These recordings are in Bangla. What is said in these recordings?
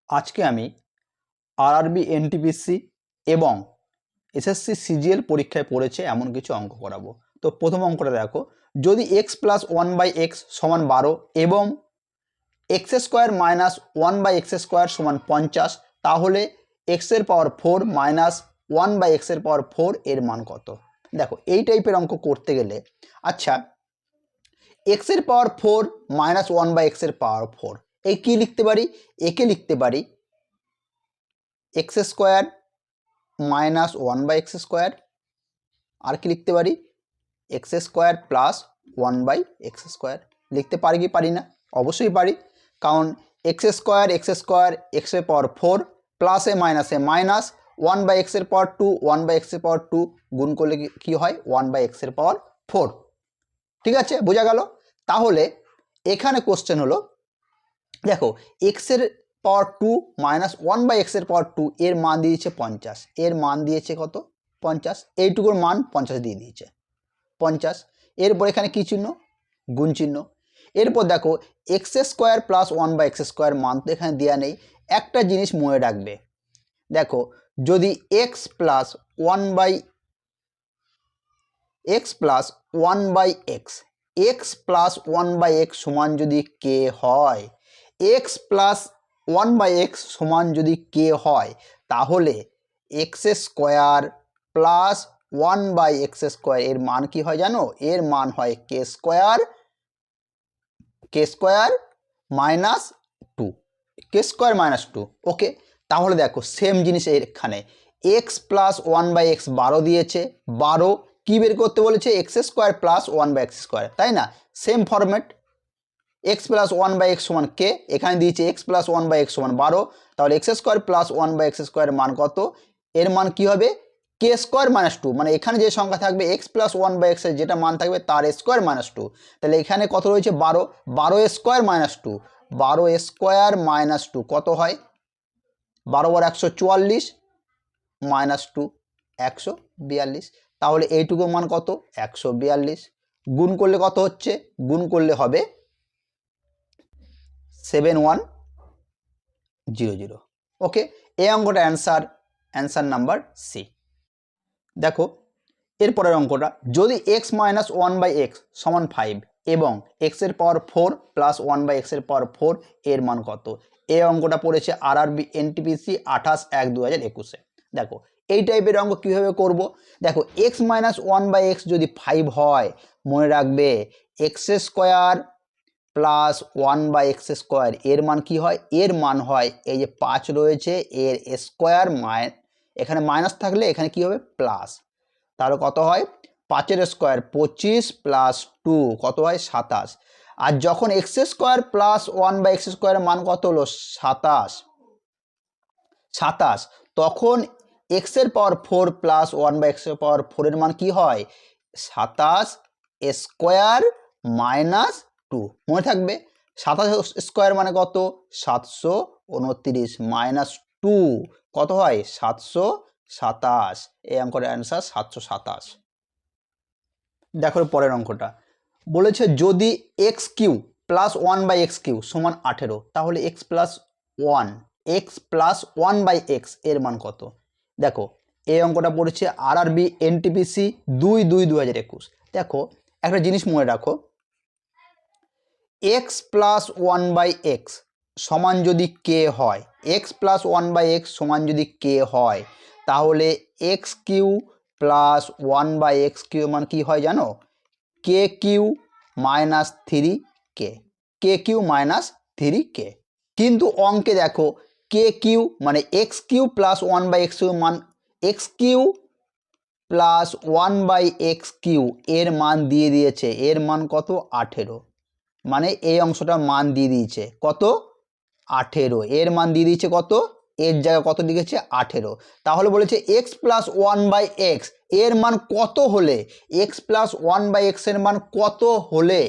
আজকে আমি আরআরবি এনটিপিসি এবং এসএসসি সিজিএল পরীক্ষায় পড়েছে এমন কিছু অঙ্ক করাবো। তো প্রথম অঙ্কটা দেখো, যদি x plus one by x সমান 12 এবং x square minus one by x square সমান 50, তাহলে এক্সের পাওয়ার 4 মাইনাস ওয়ান বাই এক্সের পাওয়ার 4 এর মান কত? দেখো, এই টাইপের অঙ্ক করতে গেলে আচ্ছা, এক্সের পাওয়ার 4 মাইনাস ওয়ান বাই এক্সের পাওয়ার 4, এই কি লিখতে পারি? একে লিখতে পারি x square minus one by x square, আর কি লিখতে পারি x square plus one by x square. লিখতে পারি কি পারি না? অবশ্যই পারি, কারণ এক্স স্কোয়ার এক্সের পাওয়ার 4 প্লাসে মাইনাসে মাইনাস, ওয়ান বাই এক্সের পাওয়ার 2 ওয়ান বাই এক্সের পাওয়ার 2 গুণ করলে কি হয়? ওয়ান বাই এক্সের পাওয়ার 4। ঠিক আছে, বোঝা গেল? তাহলে এখানে কোশ্চেন হলো, দেখো এক্সের পাওয়ার 2 মাইনাস ওয়ান বাই এক্সের পাওয়ার 2 এর মান দিয়েছে 50, এর মান দিয়েছে কত? 50। এইটুকুর মান 50 দিয়ে দিয়েছে 50। এরপর এখানে কি চিহ্ন? গুণ চিহ্ন। এরপর দেখো x square plus one by x square মান তো এখানে দেওয়া নেই। একটা জিনিস মনে রাখবে, দেখো যদি x plus one by x plus one by x, x plus one by x সমান যদি কে হয়, x plus one by x সমান যদি কে হয়, তাহলে x square plus one by x square এর মান কি হয় জানো? এর মান হয় k square minus 2, k square minus 2। Okay, তাহলে দেখো সেম জিনিস এখানে x plus one by x 12 দিয়েছে, 12 কি বের করতে বলেছে? X square plus one by x square, তাই না? Same format, x plus one by x সমান কে, এখানে দিয়েছে x plus one by x সমান 12, তাহলে x square plus one by x square মান কত? এর মান কি হবে? কে স্কোয়ার মাইনাস 2, মানে এখানে যে সংখ্যা থাকবে এক্স প্লাস ওয়ান বাই এক্সের যেটা মান থাকবে তার স্কোয়ার মাইনাস 2, তাহলে এখানে কত রয়েছে? 12, 12 স্কোয়ার মাইনাস 2, 12 স্কোয়ার মাইনাস 2 কত হয়? 12 বার 144 মাইনাস 2 142, তাহলে এইটুকু মান কত? 142। গুণ করলে কত হচ্ছে? গুণ করলে হবে 7100। ওকে, এই অঙ্কটা অ্যান্সার নাম্বার সি। দেখো এরপরের অঙ্কটা, যদি x minus one by x সমান 5 এবং এক্সের পাওয়ার 4 প্লাস ওয়ান বাই এক্সের পাওয়ার 4 এর মান কত? এই অঙ্কটা পড়েছে আরআরবি এনটিপিসি 28/1/2021। দেখো এই টাইপের অঙ্ক কীভাবে করব? দেখো x minus one by x যদি 5 হয়, মনে রাখবে x square plus one by x square এর মান কি হয়? এর মান হয় এই যে 5 রয়েছে এর স্কোয়ার, এখানে মাইনাস থাকলে এখানে কি হবে? প্লাস। তাহলে কত হয়? 5 স্কোয়ার 25 প্লাস 2 কত হয়? 27। আর যখন x square plus one by x স্কোয়ারের মান কত হলো? 27, তখন এক্সের পাওয়ার 4 প্লাস ওয়ান বাই এক্সের পাওয়ার 4 এর মান কি হয়? 27 স্কোয়ার মাইনাস 2। মনে থাকবে 27 স্কোয়ার মানে কত? 729 মাইনাস 2 কত হয়? 727। এই অঙ্কের অ্যান্সার 727। দেখো পরের অঙ্কটা বলেছে, যদি x cube plus one by x cube সমান 18, তাহলে x plus one by x এর মান কত? দেখো এই অঙ্কটা পড়েছে আরআরবি এনটিপিসি 2/2/2021। দেখো একটা জিনিস মনে রাখো, x plus one by x সমান যদি কে হয়, x plus one by x সমান যদি কে হয়, তাহলে x cube plus one by x cube মান কি হয় জানো? K cube minus 3 k, k cube minus 3 k. কিন্তু অঙ্কে দেখো কে কিউ মানে x cube plus one by x cube মান, x cube plus one by x cube এর মান দিয়ে দিয়েছে, এর মান কত? 18, মানে এই অংশটার মান দিয়ে দিয়েছে কত? 18। এর মান দিয়ে দিয়েছে কত? এর জায়গায় কত লিখেছে? 18। তাহলে বলেছে x plus one by x এর মান কত হলে, x plus one by x এর মান কত হলে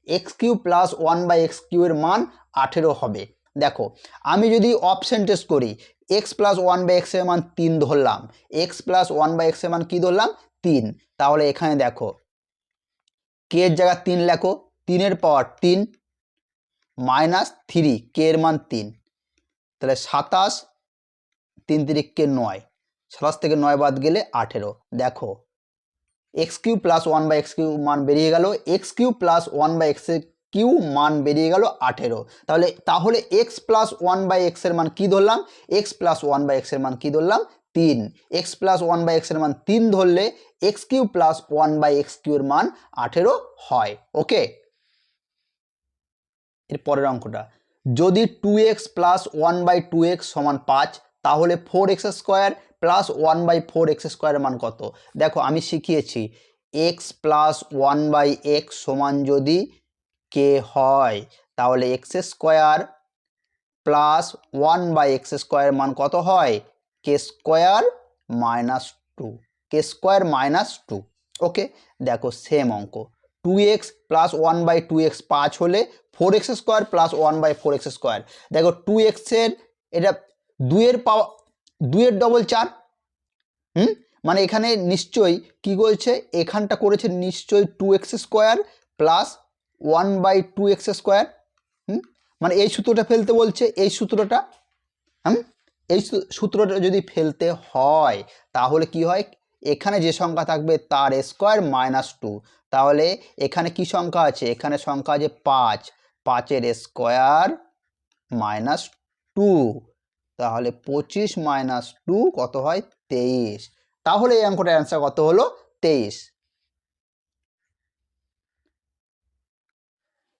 x cube plus one by x cube এর মান 18 হবে? দেখো আমি যদি অপশন টেস্ট করি, x plus one by x এর মান 3 ধরলাম, x plus one by x এর মান কি ধরলাম? 3। তাহলে এখানে দেখো কে এর জায়গায় 3 লেখো, 3 এর পাওয়ার 3 মাইনাস 3, কে এর মান 3, তাহলে 27, 3 তিরিককে 9, 27 থেকে 9 বাদ গেলে 18। দেখো x cube plus 1/x Q মান বেরিয়ে গেল, x cube plus 1/x Q মান বেরিয়ে গেল 18। তাহলে এক্স প্লাস 1/x এর মান কি ধরলাম, এক্স প্লাস 1/x এর মান কি ধরলাম 3। এক্স প্লাস 1/x এর মান 3 ধরলে x cube plus 1/x Q এর মান 18 হয়। ওকে, এর পরের অঙ্কটা, যদি 2x প্লাস 1/2x সমান 5, তাহলে 4x স্কোয়ার প্লাস 1/4x স্কোয়ারের মান কত? দেখো আমি শিখিয়েছি x প্লাস 1/x সমান যদি কে হয়, তাহলে এক্স স্কোয়ার প্লাস 1/x স্কোয়ারের মান কত হয়, k square minus 2, k square minus 2। ওকে, দেখো সেম অঙ্ক, 2x প্লাস 1/2x 5 হলে 4x square plus 1/4x square. দেখো 2x এর এটা 2-এর পাওয়ার 2-এর ডবল 4, মানে এখানে নিশ্চয়ই কি বলছে, এখানটা করেছে নিশ্চয়ই 2x square plus 1/2x square. মানে এই সূত্রটা ফেলতে বলছে, এই সূত্রটা, এই সূত্রটা যদি ফেলতে হয় তাহলে কি হয়, এখানে যে সংখ্যা থাকবে তার স্কোয়ার মাইনাস 2, তাহলে এখানে কি সংখ্যা আছে, এখানে সংখ্যা আছে 5, 5-এর স্কোয়ার মাইনাস 2, তাহলে 25 মাইনাস 2 কত হয় 23। তাহলে এই অঙ্কটার অ্যান্সার কত হলো 23।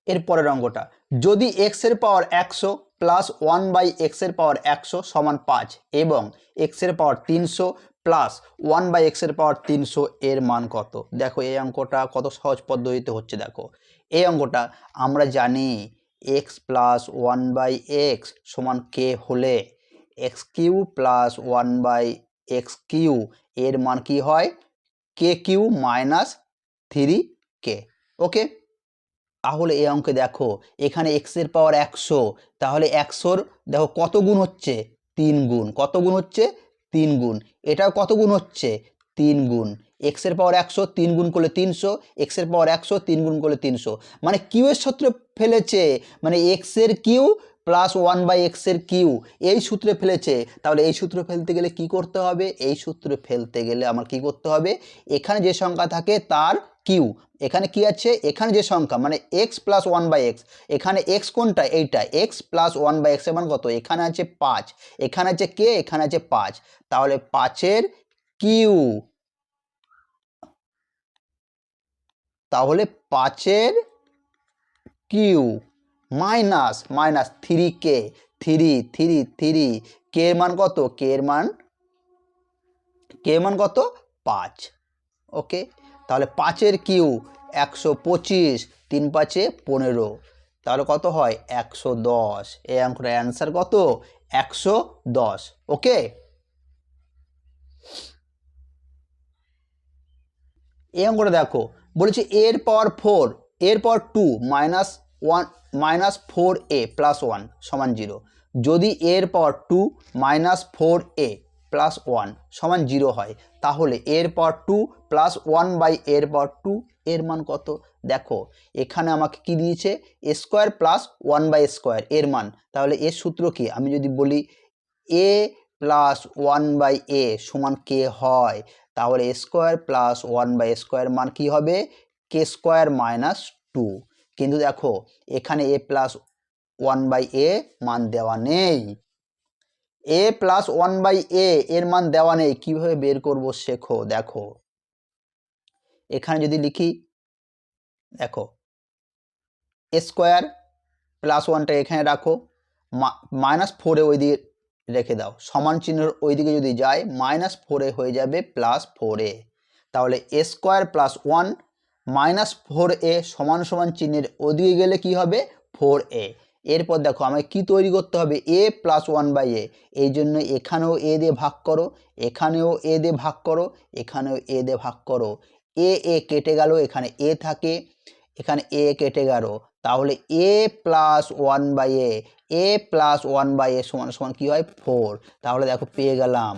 এর পরের অঙ্কটা, যদি x এর পাওয়ার 100 প্লাস 1/x এর পাওয়ার 100 সমান 5 এবং x এর পাওয়ার 300 প্লাস 1/x এর পাওয়ার 300 এর মান কত? দেখো এই অঙ্কটা কত সহজ পদ্ধতিতে হচ্ছে। দেখো এই অঙ্কটা আমরা জানি x প্লাস 1/x সমান k হলে x Q plus 1/x Q এর মান কি হয়, কে কিউ মাইনাস 3k। ওকে, তাহলে এই অঙ্কে দেখো এখানে x এর পাওয়ার 100, তাহলে 100-র দেখো কত গুণ হচ্ছে 3 গুণ, কত গুণ হচ্ছে 3 গুণ, এটাও কত গুণ হচ্ছে 3 গুণ, x এর পাওয়ার 100 3 গুণ করলে 300, x এর পাওয়ার 100 3 গুণ করলে 300, মানে কিউ এর সূত্রে ফেলেছে, মানে x এর কিউ প্লাস 1/x এর কিউ এই সূত্রে ফেলেছে। তাহলে এই সূত্র ফেলতে গেলে কি করতে হবে, এই সূত্রে ফেলতে গেলে আমার কি করতে হবে, এখানে যে সংখ্যা থাকে তার কিউ, এখানে কি আছে, এখানে যে সংখ্যা মানে x প্লাস 1/x, এখানে x কোনটা, এইটা x প্লাস 1/x এর মান কত, এখানে আছে 5, এখানে আছে কে, এখানে আছে 5, তাহলে 5-এর কিউ, তাহলে 5-এর কিউ মাইনাস 3k, 3 কে এর মান কত, কে এর মান কত 5। ওকে, তাহলে 5-এর কিউ 125, 3 5-এ 15, তাহলে কত হয় 110। এই অঙ্কটার অ্যান্সার কত 110। ওকে, এই অঙ্কটা দেখো বলেছে এর পাওয়ার 4, এর পাওয়ার 2 মাইনাস 1 মাইনাস 4a প্লাস 1 সমান 0, যদি এর পাওয়ার 2 মাইনাস 4a প্লাস 1 সমান 0 হয়, তাহলে এর পাওয়ার 2 প্লাস 1/এর পাওয়ার 2 এর মান কত? দেখো এখানে আমাকে কি দিয়েছে, স্কোয়ার প্লাস 1/স্কোয়ার এর মান, তাহলে এর সূত্র কি, আমি যদি বলি a প্লাস 1/a সমান কে হয়, তাহলে স্কোয়ার প্লাস 1/স্কোয়ার মান কি হবে, কে স্কোয়ার মাইনাস 2। কিন্তু দেখো এখানে a প্লাস 1/a মান দেওয়া নেই, a প্লাস 1/a এর মান দেওয়া নেই, কিভাবে বের করব শেখো। দেখো এখানে যদি লিখি, দেখো স্কোয়ার প্লাস 1টা এখানে রাখো, মাইনাস 4-এ ওই দিকে রেখে দাও, সমান চিহ্নের ওই দিকে যদি যায় মাইনাস 4-এ হয়ে যাবে প্লাস 4a, তাহলে a square plus 1 minus 4a সমান সমান চিহ্নের ওদিকে গেলে কি হবে 4a। এরপর দেখো আমাকে কি তৈরি করতে হবে, a প্লাস 1/a, এই জন্য এখানেও a দিয়ে ভাগ করো, এখানেও a দিয়ে ভাগ করো, এখানেও a দিয়ে ভাগ করো, a কেটে গেল, এখানে a থাকে, এখানে a কেটে গেল, তাহলে a plus 1/a, a plus 1/a সমান সমান কী হয় 4। তাহলে দেখো পেয়ে গেলাম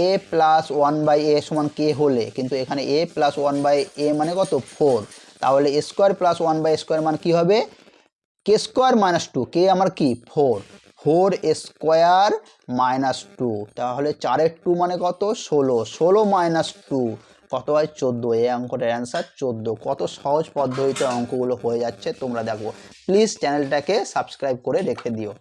a প্লাস 1/a সমান কে হলে, কিন্তু এখানে a প্লাস 1/a মানে কত 4, তাহলে স্কোয়ার প্লাস 1/স্কোয়ার মান কী হবে কে স্কোয়ার মাইনাস 2, কে আমার কি 4, 4 স্কোয়ার মাইনাস 2, তাহলে 4-এর 2 মানে কত 16, 16 মাইনাস 2 কত হয় 14। এই অঙ্কটার অ্যান্সার 14। কত সহজ পদ্ধতিতে অঙ্কগুলো হয়ে যাচ্ছে তোমরা দেখো। প্লিজ চ্যানেলটাকে সাবস্ক্রাইব করে রেখে দিও।